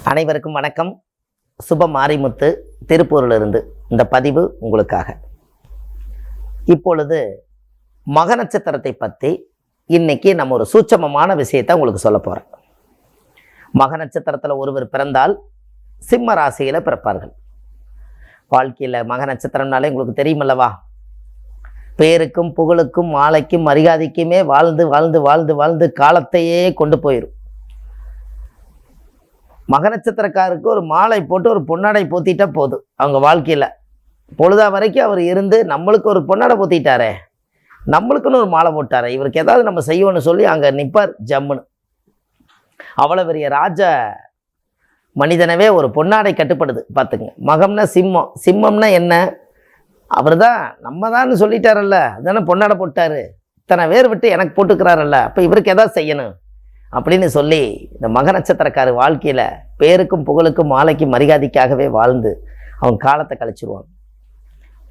அனைவருக்கும் வணக்கம். சுப மாரிமுத்து திருப்பூரிலிருந்து இந்த பதிவு உங்களுக்காக. இப்பொழுது மக நட்சத்திரத்தை பற்றி இன்னைக்கு நம்ம ஒரு சூட்சமமான விஷயத்தை உங்களுக்கு சொல்ல போகிறேன். மக நட்சத்திரத்தில் ஒருவர் பிறந்தால் சிம்ம ராசியில் பிறப்பார்கள். வாழ்க்கையில் மக நட்சத்திரம்னாலே உங்களுக்கு தெரியுமல்லவா, பேருக்கும் புகழுக்கும் மாலைக்கும் மரியாதைக்குமே வாழ்ந்து வாழ்ந்து வாழ்ந்து வாழ்ந்து காலத்தையே கொண்டு போயிடும். மக நட்சத்திரக்காருக்கு ஒரு மாலை போட்டு ஒரு பொன்னாடை போத்திட்டா போதும். அவங்க வாழ்க்கையில் பொழுதா வரைக்கும் அவர் இருந்து நம்மளுக்கு ஒரு பொன்னாடை போத்திட்டாரே, நம்மளுக்குன்னு ஒரு மாலை போட்டாரே, இவருக்கு ஏதாவது நம்ம செய்வோன்னு சொல்லி அங்கே நிற்பார் ஜம்முன்னு. அவ்வளோ பெரிய ராஜ மனிதனவே ஒரு பொன்னாடை கட்டுப்படுது பார்த்துங்க. மகம்னா சிம்மம், சிம்மம்னா என்ன, அவர் தான் நம்ம தான் சொல்லிட்டாரல்ல, அதுதானே பொன்னாடை போட்டார், இத்தனை பேர் விட்டு எனக்கு போட்டுக்கிறாரல்ல, அப்போ இவருக்கு எதாவது செய்யணும் அப்படின்னு சொல்லி இந்த மக நட்சத்திரக்கார வாழ்க்கையில் பேருக்கும் புகழுக்கும் மாலைக்கும் மரியாதைக்காகவே வாழ்ந்து அவங்க காலத்தை கழிச்சிருவாங்க.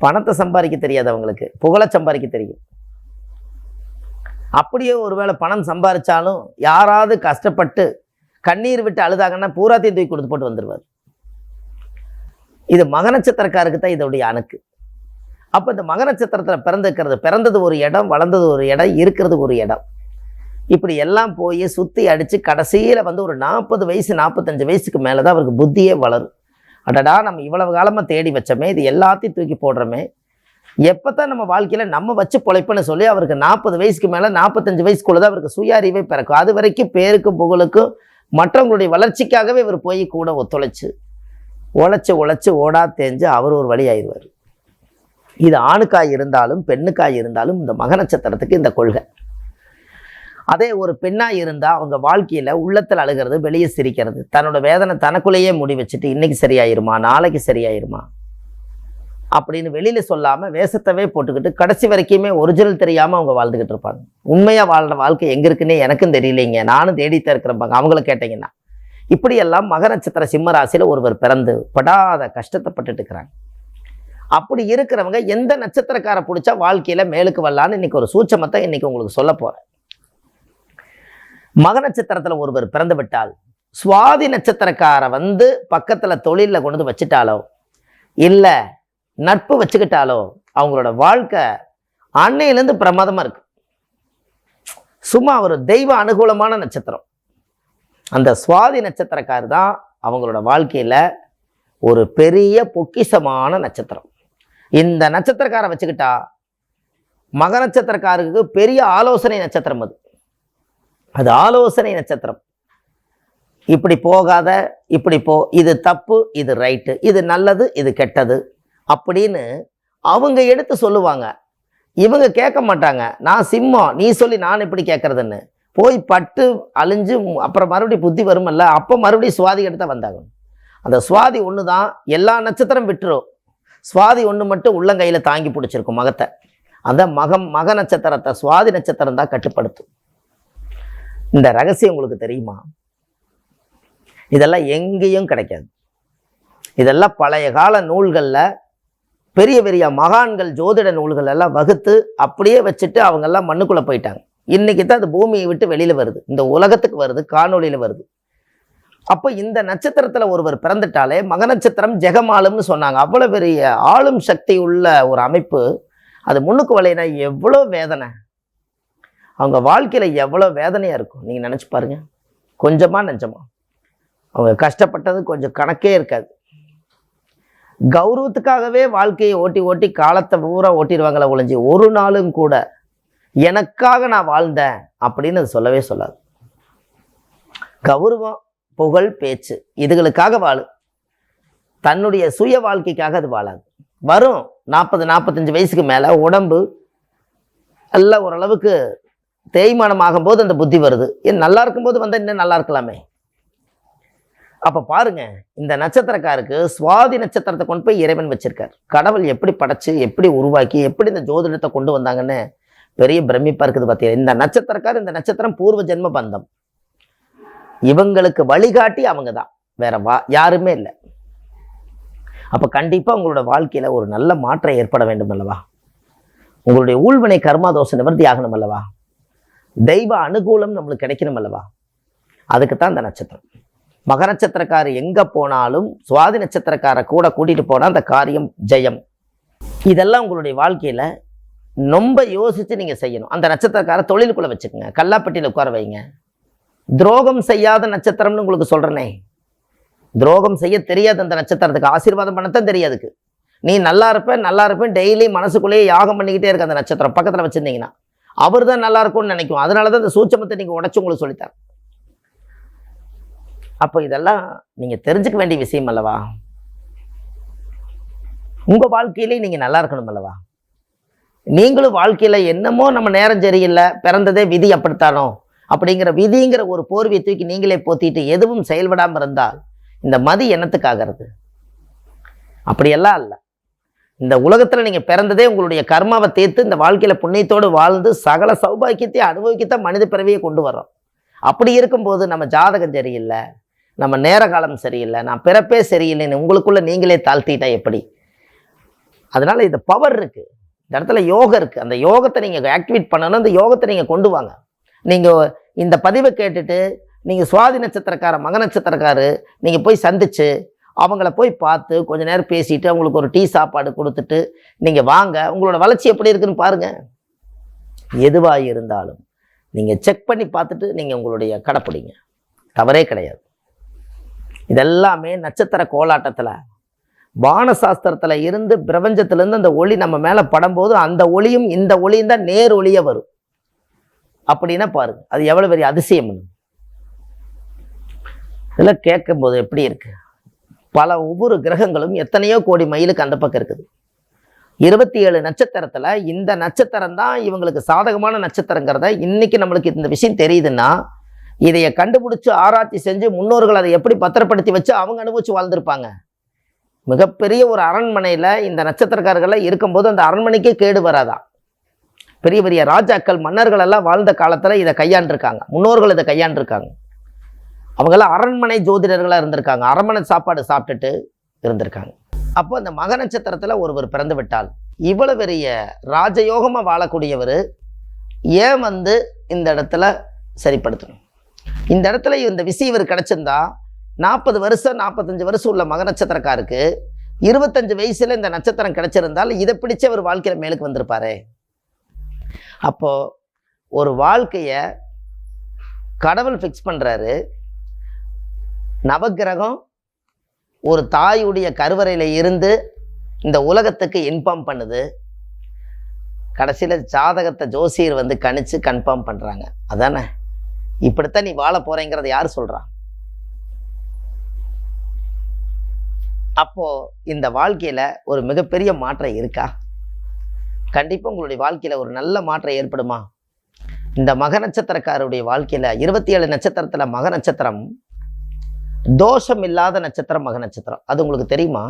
பணத்தை சம்பாதிக்க தெரியாது அவங்களுக்கு, புகழை சம்பாதிக்க தெரியும். அப்படியே ஒருவேளை பணம் சம்பாதிச்சாலும் யாராவது கஷ்டப்பட்டு கண்ணீர் விட்டு அழுதாங்கன்னா பூராத்தையும் தூக்கி கொடுத்து போட்டு வந்துடுவார். இது மக நட்சத்திரக்காருக்கு தான் இதோடைய அணுக்கு. அப்போ இந்த மக நட்சத்திரத்தில் பிறந்தது ஒரு இடம், வளர்ந்தது ஒரு இடம், இருக்கிறது ஒரு இடம், இப்படி எல்லாம் போய் சுற்றி அடித்து கடைசியில் ஒரு 40 வயசு 45 வயசுக்கு மேலே தான் அவருக்கு புத்தியே வளரும். அடடா, நம்ம இவ்வளவு காலமாக தேடி வச்சோமே, இது எல்லாத்தையும் தூக்கி போடுறோமே, எப்போ தான் நம்ம வாழ்க்கையில் நம்ம வச்சு பொழைப்புன்னு சொல்லி அவருக்கு 40 வயசுக்கு மேலே 45 வயசுக்குள்ளே தான் அவருக்கு சுய அறிவே பிறக்கும். அது வரைக்கும் பேருக்கும் புகழுக்கும் மற்றவங்களுடைய வளர்ச்சிக்காகவே இவர் போய் கூட ஒத்துழைச்சு உழைச்சி ஓடா தேஞ்சு அவர் ஒரு வழி ஆயிடுவார். இது ஆணுக்காய் இருந்தாலும் பெண்ணுக்காய் இருந்தாலும் இந்த மக நட்சத்திரத்துக்கு இந்த கொள்கை. அதே ஒரு பெண்ணாக இருந்தால் அவங்க வாழ்க்கையில் உள்ளத்தில் அழுகிறது, வெளியே சிரிக்கிறது, தன்னோட வேதனை தனக்குள்ளேயே முடி வச்சுட்டு இன்னைக்கு சரியாயிருமா நாளைக்கு சரியாயிருமா அப்படின்னு வெளியில் சொல்லாமல் வேஷத்தவே போட்டுக்கிட்டு கடைசி வரைக்குமே ஒரிஜினல் தெரியாமல் அவங்க வாழ்ந்துக்கிட்டு இருப்பாங்க. உண்மையாக வாழ்கிற வாழ்க்கை எங்கே இருக்குன்னே எனக்கும் தெரியலைங்க, நானும் தேடித்தான் இருக்கிறப்பாங்க அவங்கள கேட்டிங்கன்னா. இப்படியெல்லாம் மக நட்சத்திர சிம்ம ராசியில் ஒருவர் பிறந்து படாத கஷ்டத்தைப்பட்டுட்டு இருக்கிறாங்க. அப்படி இருக்கிறவங்க எந்த நட்சத்திரக்காரை பிடிச்சா வாழ்க்கையில் மேலுக்கு வரலான்னு இன்னைக்கு ஒரு சூட்சமத்தை இன்னைக்கு உங்களுக்கு சொல்ல போகிறேன். மக நட்சத்திரத்தில் ஒருவர் பிறந்து விட்டால் சுவாதி நட்சத்திரக்கார பக்கத்தில் தொழிலில் கொண்டு வந்து வச்சுட்டாலோ இல்லை நட்பு வச்சுக்கிட்டாலோ அவங்களோட வாழ்க்கை அன்னையிலேருந்து பிரமாதமாக இருக்கு. சும்மா ஒரு தெய்வ அனுகூலமான நட்சத்திரம். அந்த சுவாதி நட்சத்திரக்கார் தான் அவங்களோட வாழ்க்கையில் ஒரு பெரிய பொக்கிஷமான நட்சத்திரம். இந்த நட்சத்திரக்காரை வச்சுக்கிட்டா மக நட்சத்திரக்காருக்கு பெரிய ஆலோசனை நட்சத்திரம். அது ஆலோசனை நட்சத்திரம். இப்படி போகாத, இப்படி போ, இது தப்பு, இது ரைட்டு, இது நல்லது, இது கெட்டது அப்படின்னு அவங்க எடுத்து சொல்லுவாங்க. இவங்க கேட்க மாட்டாங்க. நான் சிம்மம், நீ சொல்லி நான் எப்படி கேட்கறதுன்னு போய் பட்டு அழிஞ்சு அப்புறம் மறுபடியும் புத்தி வருமல்ல, அப்போ மறுபடியும் சுவாதி எடுத்த வந்தாங்க. அந்த சுவாதி ஒன்று தான் எல்லா நட்சத்திரம் விட்டுரும், சுவாதி ஒன்று மட்டும் உள்ளங்கையில் தாங்கி பிடிச்சிருக்கும் மகத்தை. அந்த மக நட்சத்திரத்தை சுவாதி நட்சத்திரம் தான் கட்டுப்படுத்தும். இந்த ரகசியம் உங்களுக்கு தெரியுமா? இதெல்லாம் எங்கேயும் கிடைக்காது. இதெல்லாம் பழைய கால நூல்களில் பெரிய பெரிய மகான்கள் ஜோதிட நூல்கள் எல்லாம் வகுத்து அப்படியே வச்சுட்டு அவங்கெல்லாம் மண்ணுக்குள்ளே போயிட்டாங்க. இன்றைக்கி தான் அது பூமியை விட்டு வெளியில் வருது, இந்த உலகத்துக்கு வருது, காணொலியில் வருது. அப்போ இந்த நட்சத்திரத்தில் ஒருவர் பிறந்துட்டாலே மக நட்சத்திரம் ஜெகமாலும்னு சொன்னாங்க. அவ்வளோ பெரிய ஆளும் சக்தி உள்ள ஒரு அமைப்பு. அது முன்னுக்கு வலையினா எவ்வளோ வேதனை, அவங்க வாழ்க்கையில் எவ்வளோ வேதனையாக இருக்கும் நீங்கள் நினச்சி பாருங்கள். கொஞ்சமாக நெஞ்சமா அவங்க கஷ்டப்பட்டது கொஞ்சம் கணக்கே இருக்காது. கௌரவத்துக்காகவே வாழ்க்கையை ஓட்டி ஓட்டி காலத்தை பூரா ஓட்டிடுவாங்களே ஒழிஞ்சு ஒரு நாளும் கூட எனக்காக நான் வாழ்ந்தேன் அப்படின்னு அது சொல்லவே சொல்லாது. கௌரவம், புகழ், பேச்சு இதுகளுக்காக வாழு, தன்னுடைய சுய வாழ்க்கைக்காக அது வாழாது. வரும் 40-45 வயசுக்கு மேலே உடம்பு எல்லாம் ஓரளவுக்கு தேய்மானம் ஆகும்போது அந்த புத்தி வருது. ஏன் நல்லா இருக்கும்போது இன்னும் நல்லா இருக்கலாமே. அப்போ பாருங்க, இந்த நட்சத்திரக்காருக்கு சுவாதி நட்சத்திரத்தை கொண்டு போய் இறைவன் வச்சிருக்கார். கடவுள் எப்படி படைச்சு, எப்படி உருவாக்கி, எப்படி இந்த ஜோதிடத்தை கொண்டு வந்தாங்கன்னு பெரிய பிரமிப்பா இருக்குது பார்த்தீங்க. இந்த நட்சத்திரக்கார், இந்த நட்சத்திரம் பூர்வ ஜென்ம பந்தம். இவங்களுக்கு வழிகாட்டி அவங்க தான், வேற யாருமே இல்லை. அப்போ கண்டிப்பாக உங்களோட வாழ்க்கையில் ஒரு நல்ல மாற்றம் ஏற்பட வேண்டும் அல்லவா? உங்களுடைய ஊழ்வினை கர்மாதோஷ நிவர்த்தி ஆகணும் அல்லவா? தெய்வ அனுகூலம் நம்மளுக்கு கிடைக்கணும் அல்லவா? அதுக்கு தான் இந்த நட்சத்திரம். மக நட்சத்திரக்காரர் எங்கே போனாலும் சுவாதி நட்சத்திரக்காரை கூட கூட்டிகிட்டு போனால் அந்த காரியம் ஜெயம். இதெல்லாம் உங்களுடைய வாழ்க்கையில் ரொம்ப யோசித்து நீங்கள் செய்யணும். அந்த நட்சத்திரக்கார தொழிலுக்குள்ளே வச்சுக்கோங்க, கல்லாப்பட்டியில் உட்கார வைங்க. துரோகம் செய்யாத நட்சத்திரம்னு உங்களுக்கு சொல்கிறேனே, துரோகம் செய்ய தெரியாது அந்த நட்சத்திரத்துக்கு, ஆசீர்வாதம் பண்ணத்தான் தெரியாதுக்கு. நீ நல்லா இருப்பேன் டெய்லி மனசுக்குள்ளேயே யாகம் பண்ணிக்கிட்டே இருக்க அந்த நட்சத்திரம் பக்கத்தில் வச்சுருந்தீங்கன்னா அவர் தான் நல்லா இருக்கும்னு நினைக்கும். அதனால தான் இந்த சூட்சமத்தை நீங்கள் உடச்சி உங்களுக்கு சொல்லித்தார். அப்போ இதெல்லாம் நீங்கள் தெரிஞ்சுக்க வேண்டிய விஷயம் அல்லவா? உங்கள் வாழ்க்கையிலே நீங்கள் நல்லா இருக்கணும் அல்லவா? நீங்களும் வாழ்க்கையில் என்னமோ நம்ம நேரம் சரியில்லை, பிறந்ததே விதி அப்படித்தானோ அப்படிங்கிற விதிங்கிற ஒரு போர்வை தூக்கி நீங்களே போத்திட்டு எதுவும் செயல்படாமல் இருந்தால் இந்த மதி என்னத்துக்காகிறது? அப்படியெல்லாம் இல்லை. இந்த உலகத்தில் நீங்கள் பிறந்ததே உங்களுடைய கர்மாவை தீர்த்து இந்த வாழ்க்கையில் புண்ணியத்தோடு வாழ்ந்து சகல சௌபாக்கியத்தை அனுபவிக்கத்தான் மனித பிறவியை கொண்டு வர்றோம். அப்படி இருக்கும்போது நம்ம ஜாதகம் சரியில்லை, நம்ம நேர காலம் சரியில்லை, நான் பிறப்பே சரியில்லைன்னு உங்களுக்குள்ள நீங்களே தாழ்த்திட்டா எப்படி? அதனால இது பவர் இருக்குது, இந்த இடத்துல யோகம் இருக்குது. அந்த யோகத்தை நீங்கள் ஆக்டிவேட் பண்ணணும், அந்த யோகத்தை நீங்கள் கொண்டு வாங்க. நீங்கள் இந்த பதிவை கேட்டுட்டு நீங்கள் சுவாதி நட்சத்திரக்கார மக நட்சத்திரக்காரு நீங்கள் போய் சந்தித்து அவங்கள போய் பார்த்து கொஞ்ச நேரம் பேசிட்டு அவங்களுக்கு ஒரு டீ சாப்பாடு கொடுத்துட்டு நீங்கள் வாங்க, உங்களோட வளர்ச்சி எப்படி இருக்குன்னு பாருங்கள். எதுவாக இருந்தாலும் நீங்கள் செக் பண்ணி பார்த்துட்டு நீங்கள் உங்களுடைய கடைப்பிடிங்க, தவறே கிடையாது. இதெல்லாமே நட்சத்திர கோலாட்டத்தில் வானசாஸ்திரத்தில் இருந்து பிரபஞ்சத்திலேருந்து அந்த ஒளி நம்ம மேலே படும்போது அந்த ஒளியும் இந்த ஒளியும் தான் நேர் ஒளியாக வரும். அப்படின்னா பாருங்க, அது எவ்வளோ பெரிய அதிசயம். இதெல்லாம் கேட்கும்போது எப்படி இருக்கு? பல ஒவ்வொரு கிரகங்களும் எத்தனையோ கோடி மைலுக்கு அந்த பக்கம் இருக்குது. 27 நட்சத்திரத்தில் இந்த நட்சத்திரம் தான் இவங்களுக்கு சாதகமான நட்சத்திரங்கிறத இன்னைக்கு நம்மளுக்கு இந்த விஷயம் தெரியுதுன்னா, இதைய கண்டுபிடிச்சு ஆராய்ச்சி செஞ்சு முன்னோர்கள் அதை எப்படி பத்திரப்படுத்தி வச்சு அவங்க அனுபவிச்சு வாழ்ந்திருப்பாங்க. மிகப்பெரிய ஒரு அரண்மனையில் இந்த நட்சத்திரக்காரர்கள்லாம் இருக்கும்போது அந்த அரண்மனைக்கே கேடு வராதான். பெரிய பெரிய ராஜாக்கள் மன்னர்கள் எல்லாம் வாழ்ந்த காலத்தில் இதை கையாண்டிருக்காங்க, முன்னோர்கள் இதை கையாண்டிருக்காங்க. அவங்கெல்லாம் அரண்மனை ஜோதிடர்களாக இருந்திருக்காங்க, அரண்மனை சாப்பாடு சாப்பிட்டுட்டு இருந்திருக்காங்க. அப்போ அந்த மக நட்சத்திரத்தில் ஒருவர் பிறந்து விட்டால் இவ்வளவு பெரிய ராஜயோகமாக வாழக்கூடியவர் ஏன் இந்த இடத்துல சரிப்படுத்தணும்? இந்த இடத்துல இந்த விஷயம் இவர் கிடச்சிருந்தா 40 வருஷம் 45 வருஷம் உள்ள மக நட்சத்திரக்காருக்கு 25 வயசுல இந்த நட்சத்திரம் கிடைச்சிருந்தால் இதை பிடிச்ச ஒரு வாழ்க்கையில மேலுக்கு வந்திருப்பாரு. அப்போ ஒரு வாழ்க்கைய கடவுள் ஃபிக்ஸ் பண்றாரு. நவக்கிரகம் ஒரு தாயுடைய கருவறையில இருந்து இந்த உலகத்துக்கு இன்ஃபார்ம் பண்ணுது. கடைசியில் ஜாதகத்தை ஜோசியர் கணிச்சு கன்ஃபார்ம் பண்றாங்க. அதானே இப்படித்தான் நீ வாழ போறேங்கிறத யார் சொல்றா? அப்போ இந்த வாழ்க்கையில ஒரு மிகப்பெரிய மாற்றம் இருக்கா? கண்டிப்பா உங்களுடைய வாழ்க்கையில ஒரு நல்ல மாற்றம் ஏற்படுமா? இந்த மக நட்சத்திரக்காரருடைய வாழ்க்கையில 27 நட்சத்திரத்துல மக நட்சத்திரம் தோஷம் இல்லாத நட்சத்திரம் மக நட்சத்திரம். அது உங்களுக்கு தெரியுமா?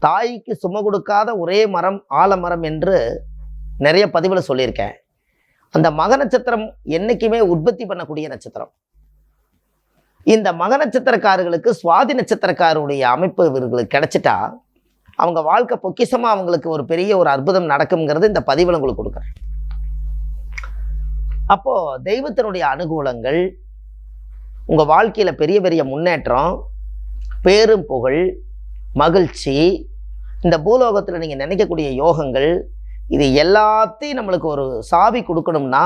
தாய்க்கு சும கொடுக்காத ஒரே மரம் ஆலமரம் என்று நிறைய பதிவுல சொல்லியிருக்கேன். அந்த மக நட்சத்திரம் என்னைக்குமே உற்பத்தி பண்ணக்கூடிய நட்சத்திரம். இந்த மக நட்சத்திரக்காரர்களுக்கு சுவாதி நட்சத்திரக்காரருடைய அமைப்பு இவர்களுக்கு கிடைச்சிட்டா அவங்க வாழ்க்கை பொக்கிஷமா அவங்களுக்கு ஒரு பெரிய ஒரு அற்புதம் நடக்கும்ங்கிறது இந்த பதிவில் உங்களுக்கு கொடுக்குறேன். அப்போ தெய்வத்தினுடைய அனுகூலங்கள் உங்கள் வாழ்க்கையில் பெரிய பெரிய முன்னேற்றம், பேரும் புகழ், மகிழ்ச்சி, இந்த பூலோகத்தில் நீங்கள் நினைக்கக்கூடிய யோகங்கள், இது எல்லாத்தையும் நம்மளுக்கு ஒரு சாவி கொடுக்கணும்னா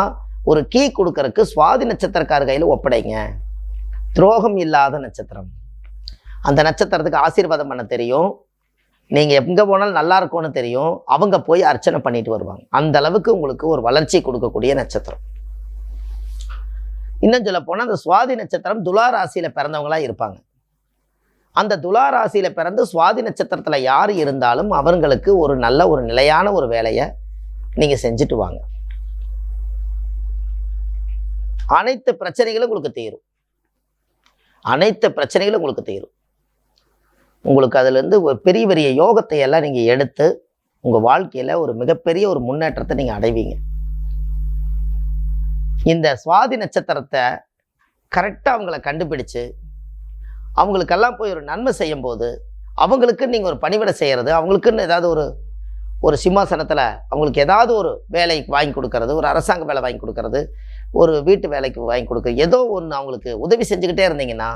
ஒரு கீ கொடுக்கறதுக்கு சுவாதி நட்சத்திரக்கார கையில் ஒப்படைங்க. துரோகம் இல்லாத நட்சத்திரம். அந்த நட்சத்திரத்துக்கு ஆசீர்வாதம் பண்ண தெரியும், நீங்கள் எங்கே போனாலும் நல்லா இருக்கும்னு தெரியும், அவங்க போய் அர்ச்சனை பண்ணிட்டு வருவாங்க. அந்த அளவுக்கு உங்களுக்கு ஒரு வளர்ச்சி கொடுக்கக்கூடிய நட்சத்திரம். இன்னும் சொல்ல போனால் அந்த சுவாதி நட்சத்திரம் துலா ராசியில் பிறந்தவங்களா இருப்பாங்க. அந்த துலா ராசியில் பிறந்து சுவாதி நட்சத்திரத்தில் யார் இருந்தாலும் அவங்களுக்கு ஒரு நல்ல ஒரு நிலையான ஒரு வேலையை நீங்கள் செஞ்சுட்டு வாங்க. அனைத்து பிரச்சனைகளும் உங்களுக்கு தீரும். அனைத்து பிரச்சனைகளும் உங்களுக்கு தீரும். உங்களுக்கு அதுலேருந்து ஒரு பெரிய பெரிய யோகத்தை எல்லாம் நீங்கள் எடுத்து உங்கள் வாழ்க்கையில் ஒரு மிகப்பெரிய ஒரு முன்னேற்றத்தை நீங்கள் அடைவீங்க. இந்த சுவாதி நட்சத்திரத்தை கரெக்டாக அவங்கள கண்டுபிடிச்சு அவங்களுக்கெல்லாம் போய் ஒரு நன்மை செய்யும் போது அவங்களுக்கு நீங்கள் ஒரு பணிவிடை செய்கிறது, அவங்களுக்குன்னு ஏதாவது ஒரு சிம்மாசனத்தில் அவங்களுக்கு ஏதாவது ஒரு வேலை வாங்கி கொடுக்கறது, ஒரு அரசாங்க வேலை வாங்கி கொடுக்கறது, ஒரு வீட்டு வேலைக்கு வாங்கி கொடுக்க, ஏதோ ஒன்று அவங்களுக்கு உதவி செஞ்சுக்கிட்டே இருந்தீங்கன்னா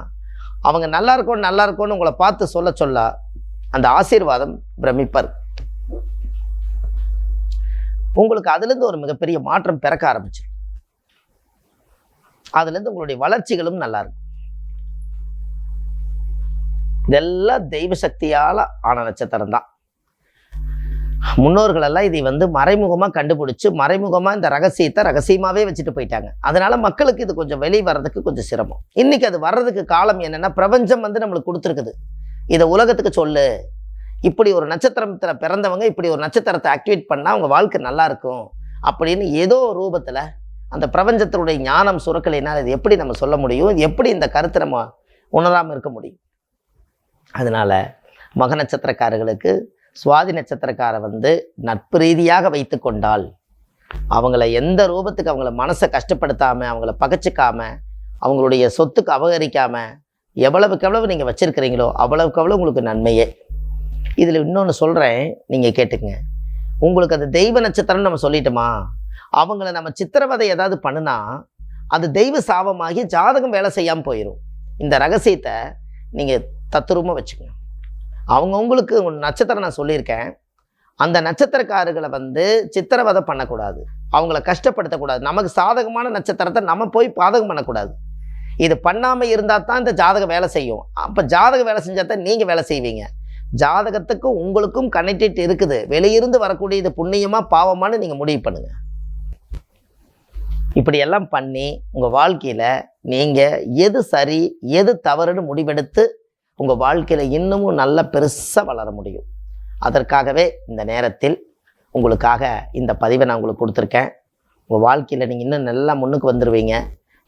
அவங்க நல்லா இருக்கும்னு உங்களை பார்த்து சொல்ல அந்த ஆசீர்வாதம் பிரமிப்பார். உங்களுக்கு அதுலேருந்து ஒரு மிகப்பெரிய மாற்றம் பிறக்க ஆரம்பிச்சிடும். அதுலேருந்து உங்களுடைய வளர்ச்சிகளும் நல்லா இருக்கும். இதெல்லாம் தெய்வ சக்தியால் ஆன நட்சத்திரம் தான். முன்னோர்கள் எல்லாம் இதை மறைமுகமாக கண்டுபிடிச்சு மறைமுகமாக இந்த ரகசியத்தை ரகசியமாகவே வச்சுட்டு போயிட்டாங்க. அதனால மக்களுக்கு இது கொஞ்சம் வெளியே வர்றதுக்கு கொஞ்சம் சிரமம். இன்னைக்கு அது வர்றதுக்கு காலம் என்னன்னா, பிரபஞ்சம் நம்மளுக்கு கொடுத்துருக்குது, இதை உலகத்துக்கு சொல்லு, இப்படி ஒரு நட்சத்திரத்தில் பிறந்தவங்க இப்படி ஒரு நட்சத்திரத்தை ஆக்டிவேட் பண்ணால் அவங்க வாழ்க்கை நல்லா இருக்கும் அப்படின்னு ஏதோ ரூபத்தில் அந்த பிரபஞ்சத்தினுடைய ஞானம் சுரக்கலைனால் இது எப்படி நம்ம சொல்ல முடியும்? இது எப்படி இந்த கருத்தை நம்ம உணராமல் இருக்க முடியும்? அதனால் மக நட்சத்திரக்காரர்களுக்கு சுவாதி நட்சத்திரக்காரை நட்பு ரீதியாக வைத்து கொண்டால், அவங்கள எந்த ரூபத்துக்கு அவங்கள மனசை கஷ்டப்படுத்தாமல், அவங்கள பகைச்சிக்காமல், அவங்களுடைய சொத்துக்கு அபகரிக்காமல் எவ்வளவுக்கு எவ்வளவு நீங்கள் வச்சுருக்கிறீங்களோ அவ்வளவுக்கு அவ்வளோ உங்களுக்கு நன்மையே. இதில் இன்னொன்று சொல்கிறேன், நீங்கள் கேட்டுக்குங்க. உங்களுக்கு அது தெய்வ நட்சத்திரம்னு நம்ம சொல்லிட்டோமா, அவங்கள நம்ம சித்திரவதை ஏதாவது பண்ணுனா அது தெய்வ சாபமாகி ஜாதகம் வேலை செய்யாமல் போயிடும். இந்த ரகசியத்தை நீங்கள் தத்துரூபமாக வச்சுக்கோங்க. அவங்கவுங்களுக்கு நட்சத்திரம் நான் சொல்லியிருக்கேன், அந்த நட்சத்திரக்காரர்களை சித்திரவதை பண்ணக்கூடாது, அவங்கள கஷ்டப்படுத்தக்கூடாது. நமக்கு சாதகமான நட்சத்திரத்தை நம்ம போய் பாதகம் பண்ணக்கூடாது. இது பண்ணாமல் இருந்தால் தான் இந்த ஜாதகம் வேலை செய்யும். அப்போ ஜாதகம் வேலை செஞ்சால் தான் நீங்கள் வேலை செய்வீங்க. ஜாதகத்துக்கும் உங்களுக்கும் கனெக்டட் இருக்குது. வெளியிருந்து வரக்கூடிய இது புண்ணியமாக பாவமானு நீங்கள் முடிவு பண்ணுங்கள். இப்படியெல்லாம் பண்ணி உங்கள் வாழ்க்கையில் நீங்கள் எது சரி எது தவறுன்னு முடிவெடுத்து உங்கள் வாழ்க்கையில் இன்னமும் நல்ல பெருசாக வளர முடியும். அதற்காகவே இந்த நேரத்தில் உங்களுக்காக இந்த பதிவை நான் உங்களுக்கு கொடுத்துருக்கேன். உங்கள் வாழ்க்கையில் நீங்கள் இன்னும் நல்லா முன்னுக்கு வந்துடுவீங்க.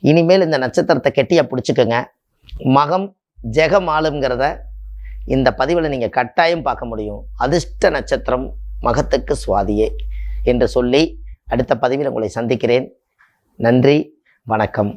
இனிமேல் இந்த நட்சத்திரத்தை கெட்டியாக பிடிச்சிக்கோங்க. மகம் ஜெகம் ஆளுங்கிறத இந்த பதிவில் நீங்கள் கட்டாயம் பார்க்க முடியும். அதிர்ஷ்ட நட்சத்திரம் மகத்துக்கு சுவாதியே என்று சொல்லி அடுத்த பதிவில் உங்களை சந்திக்கிறேன். நன்றி, வணக்கம்.